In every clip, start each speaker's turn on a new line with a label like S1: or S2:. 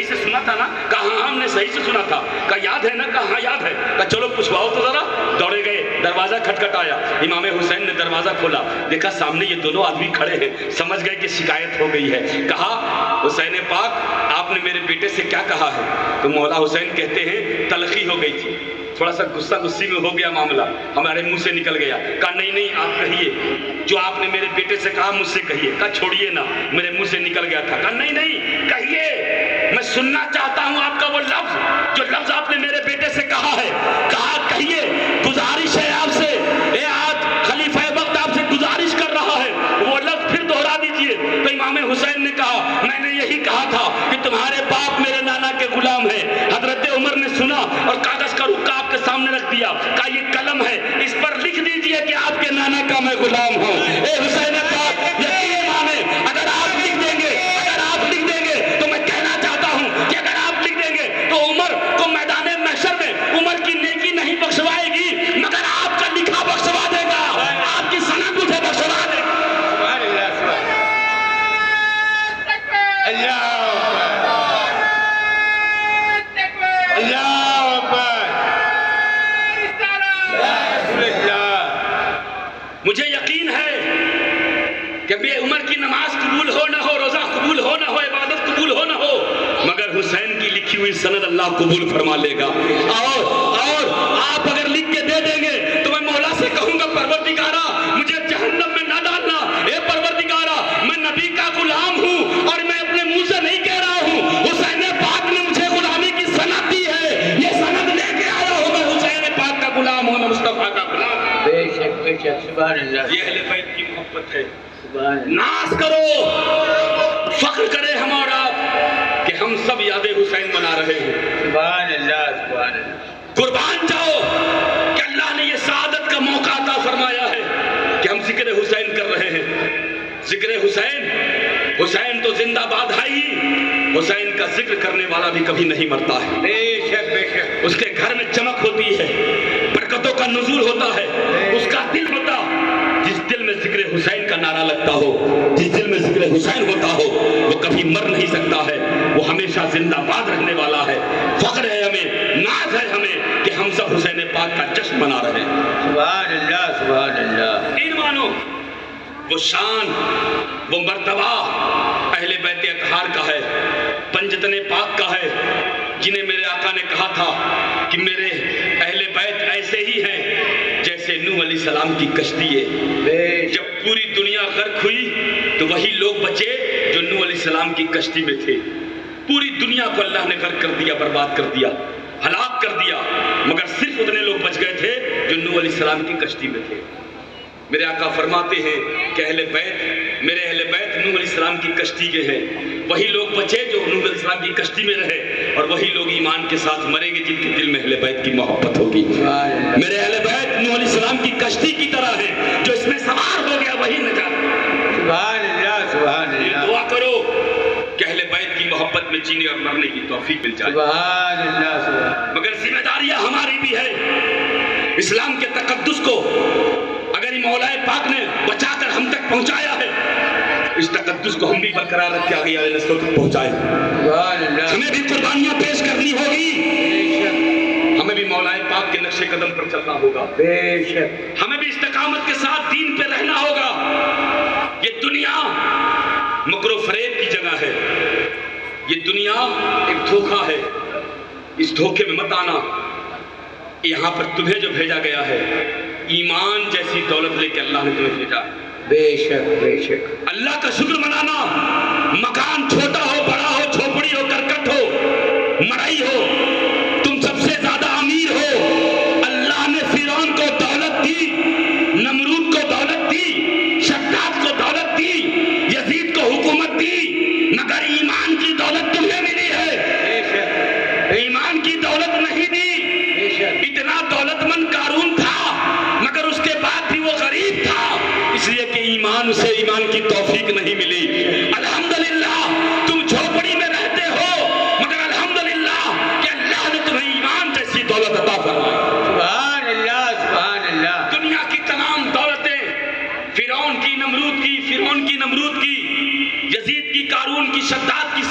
S1: صحیح سے سنا تھا نا؟ کہا ہاں ہم نے صحیح سے سنا تھا. کہا یاد ہے نا؟ کہا ہاں یاد ہے. کہا چلو پوچھواؤ تو ذرا. دوڑے گئے, دروازہ کھٹکھٹایا. امام حسین نے دروازہ کھولا, دیکھا سامنے یہ دونوں آدمی کھڑے ہیں. سمجھ گئے کہ شکایت ہو گئی ہے. کہا حسین پاک آپ نے میرے بیٹے سے کیا کہا ہے؟ تو مولا حسین کہتے ہیں تلخی ہو گئی تھی, تھوڑا سا غصہ غصی میں ہو گیا معاملہ, ہمارے منہ سے نکل گیا. کہا نہیں آپ کہیے, جو آپ نے میرے بیٹے سے کہا مجھ سے کہیے. کہا چھوڑیے نا, میرے منہ سے نکل گیا تھا. کہا نہیں کہیے, میں سننا چاہتا ہوں آپ کا وہ لفظ, جو لفظ آپ نے میرے بیٹے سے کہا ہے. کہا کہیے, گزارش ہے آپ سے, اے آج خلیفہ وقت آپ سے گزارش کر رہا ہے, وہ لفظ پھر دوہرا دیجئے. تو امام حسین نے کہا میں نے یہی کہا تھا کہ تمہارے باپ میرے نانا کے غلام ہے. حضرت عمر نے سنا اور کاغذ کا رکا آپ کے سامنے رکھ دیا. کہا یہ قلم ہے, اس پر لکھ دیجئے کہ آپ کے نانا کا میں غلام ہوں. اے حسین پاک یقین مانے, اگر آپ لکھ دیں گے تو میں کہنا چاہتا ہوں کہ اگر آپ لکھ دیں گے تو عمر کو میدان محشر میں عمر کی نیکی نہیں بخشوائے گی, مگر آپ کا لکھا بخشوا دے گا, آپ کی سند مجھے بخشوا دے گا. مجھے یقین ہے کہ بے عمر کی نماز قبول ہو نہ ہو, روزہ قبول ہو نہ ہو, عبادت قبول ہو نہ ہو, مگر حسین کی لکھی ہوئی سند اللہ قبول فرما لے گا. اور آپ اگر لکھ کے دے دیں گے تو میں مولا سے کہوں گا پروردگارا مجھے جہنم میں نہ ڈالنا. اے پروردگارا میں نبی کا غلام ہوں اور میں اپنے منہ سے نہیں کہہ رہا ہوں, حسین پاک نے مجھے غلامی کی سند دی ہے, یہ سند لے کے آیا ہوں, میں حسین پاک کا غلام ہوں, میں مصطفیٰ کا غلام ہوں.
S2: بے شک سبحان اللہ.
S1: یہ اہل بیت کی محبت ہے. ناز کرو, فخر کرے ہم اور آپ کہ ہم سب یاد حسین منا رہے ہیں.
S2: سبحان اللہ سبحان اللہ.
S1: قربان جاؤ کہ اللہ نے یہ سعادت کا موقع عطا فرمایا ہے کہ ہم ذکر حسین کر رہے ہیں. ذکر حسین تو زندہ باد ہے ہی, حسین کا ذکر کرنے والا بھی کبھی نہیں مرتا ہے.
S2: بے شک
S1: اس کے گھر میں چمک ہوتی ہے, برکتوں کا نزول ہوتا ہے. اس کا دل ہوتا, جس دل میں ذکر حسین کا نعرہ لگتا ہو, جس دل میں ذکر حسین ہوتا ہو, وہ کبھی مر نہیں سکتا ہے, وہ ہمیشہ زندہ باد رہنے والا ہے. فخر ہے ہمیں, ناز ہے ہمیں کہ ہم سب حسین پاک کا جشن منا رہے ہیں.
S2: سبحان اللہ سبحان اللہ.
S1: ان مانو وہ شان, وہ مرتبہ اہل بیت اطہار کا ہے, پنجتن پاک کا ہے, جنہیں میرے آقا نے کہا تھا کہ میرے اہل بیت ایسے ہی ہیں جیسے نوح علیہ السلام کی کشتی ہے. جب پوری دنیا غرق ہوئی تو وہی لوگ بچے جو نوح علیہ السلام کی کشتی میں تھے. پوری دنیا کو اللہ نے غرق کر دیا, برباد کر دیا, ہلاک کر دیا, مگر صرف اتنے لوگ بچ گئے تھے جو نوح علیہ السلام کی کشتی میں تھے. میرے آقا فرماتے ہیں کہ میرے اہل بیت نوح علیہ السلام کی کشتی کے ہیں. وہی لوگ بچے جو نوح علیہ السلام کی کشتی میں رہے, اور وہی لوگ ایمان کے ساتھ مریں گے جن کے دل میں اہل بیت کی محبت ہوگی. میرے اہل بیت نوح علیہ السلام کی کشتی کی طرح ہیں, جو اس میں سوار ہو گیا وہی نجات.
S2: سبحان اللہ سبحان اللہ.
S1: دعا کرو کہ اہل بیت کی محبت میں جینے اور مرنے کی توفیق مل جائے.
S2: سبحان اللہ سبحان.
S1: مگر ذمہ داریاں ہماری بھی ہے. اسلام کے تقدس کو اگر مولا پاک نے بچا کر ہم تک پہنچایا ہے, اس تقدس کو ہم بھی برقرار رکھ کے آگے والے نسلوں تک پہنچائیں. ہمیں بھی قربانیاں پیش کرنی ہوگی, ہمیں بھی مولا پاک کے نقش قدم پر چلنا ہوگا, ہمیں بھی استقامت کے ساتھ دین پہ رہنا ہوگا. یہ دنیا مکر و فریب کی جگہ ہے, یہ دنیا ایک دھوکہ ہے, اس دھوکے میں مت آنا. یہاں پر تمہیں جو بھیجا گیا ہے ایمان جیسی دولت لے کے اللہ نے تمہیں بھیجا.
S2: بے شک
S1: اللہ کا شکر منانا, مکان چھوٹا ہو بڑا ہو, جھوپڑی ہو کرکٹ ہو مڑائی ہو, تم سب سے زیادہ امیر ہو. اللہ نے فرعون کو دولت دی, نمرود کو دولت دی, شداد کو دولت دی, یزید کو حکومت دی, مگر ایمان کی دولت تمہیں ملی ہے, ایمان کی دولت نہیں دی. اتنا دولت مند قارون تھا مگر اس کے بعد بھی وہ غریب تھا, اس لیے کہ ایمان اسے ایمان کی توفیق نہیں ملی. الحمدللہ تم جھوپڑی میں رہتے ہو, مگر الحمدللہ کہ اللہ نے تمہیں ایمان جیسی دولت عطا فرمائی.
S2: سبحان اللہ سبحان اللہ.
S1: دنیا کی تمام دولتیں, فرعون کی نمرود کی, یزید کی, قارون کی, شداد کی,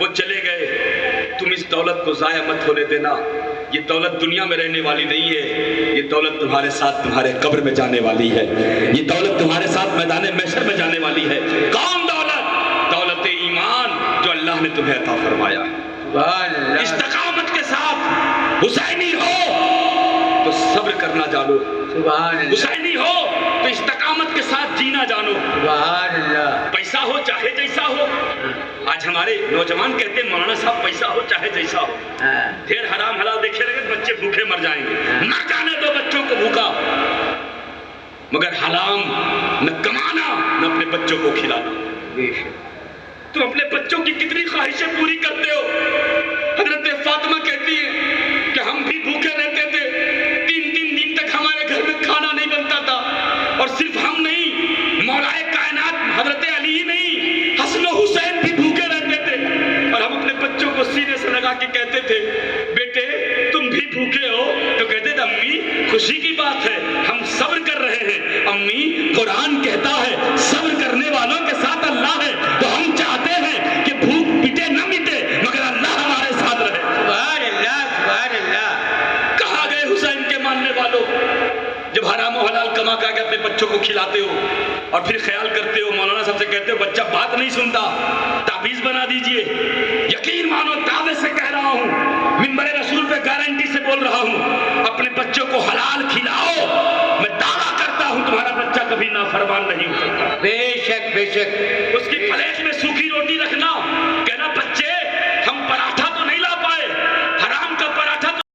S1: وہ چلے گئے تم اس دولت کو ضائع مت ہونے دینا یہ دولت دنیا میں رہنے والی نہیں ہے یہ دولت تمہارے ساتھ تمہارے قبر میں جانے والی ہے یہ دولت تمہارے ساتھ میدان محشر میں جانے والی ہے کون دولت دولت ایمان جو اللہ نے تمہیں عطا فرمایا
S2: سبحان اللہ
S1: استقامت کے ساتھ حسینی ہو تو صبر کرنا جانو
S2: سبحان اللہ
S1: حسینی ہو تو استقامت کے ساتھ جینا جانو
S2: سبحان اللہ
S1: پیسہ ہو چاہے جیسا ہو آج ہمارے نوجوان کہتے ہیں مولانا صاحب پیسہ ہو چاہے جیسا ہو پھر حرام حلال دیکھے لگے بچے بھوکے مر جائیں گے نہ جانے دو بچوں کو بھوکا مگر حرام نہ کمانا نہ اپنے بچوں کو کھلانا
S2: بے شک
S1: تم اپنے بچوں کی کتنی خواہشیں پوری کرتے ہو حضرت فاطمہ کہتی ہے کہ ہم بھی بھوکے رہتے تھے 3 دن تک ہمارے گھر میں کھانا نہیں بنتا تھا اور صرف ہم نہیں مولا کائنات حضرت علی نہیں حسن و حسین بھی بھوکے رہتے تھے اور ہم اپنے بچوں کو سینے سے لگا کے کہتے تھے بیٹے تم بھی بھوکے ہو تو کہتے تھے امی خوشی کی بات ہے ہم صبر کر رہے ہیں امی قرآن کہتا ہے صبر کرنے والوں کے ساتھ اللہ ہے تو ہم چاہتے ہیں کہ بھوک مٹے نہ مٹے مگر اللہ ہمارے ساتھ رہے
S2: سبحان اللہ سبحان اللہ
S1: کہاں گئے حسین کے ماننے والوں جب حرام و حلال کما کے اپنے بچوں کو کھلاتے ہو اور پھر خیال کرتے ہو مولانا صاحب سے کہتے ہو بچہ بات نہیں سنتا تعویذ بنا دیجئے یقین مانو دعوے سے کہہ رہا ہوں منبر رسول پہ گارنٹی سے بول رہا ہوں اپنے بچوں کو حلال کھلاؤ میں دعویٰ کرتا ہوں تمہارا بچہ کبھی نافرمان نہیں ہو سکتا
S2: بے شک
S1: اس کی پلیٹ میں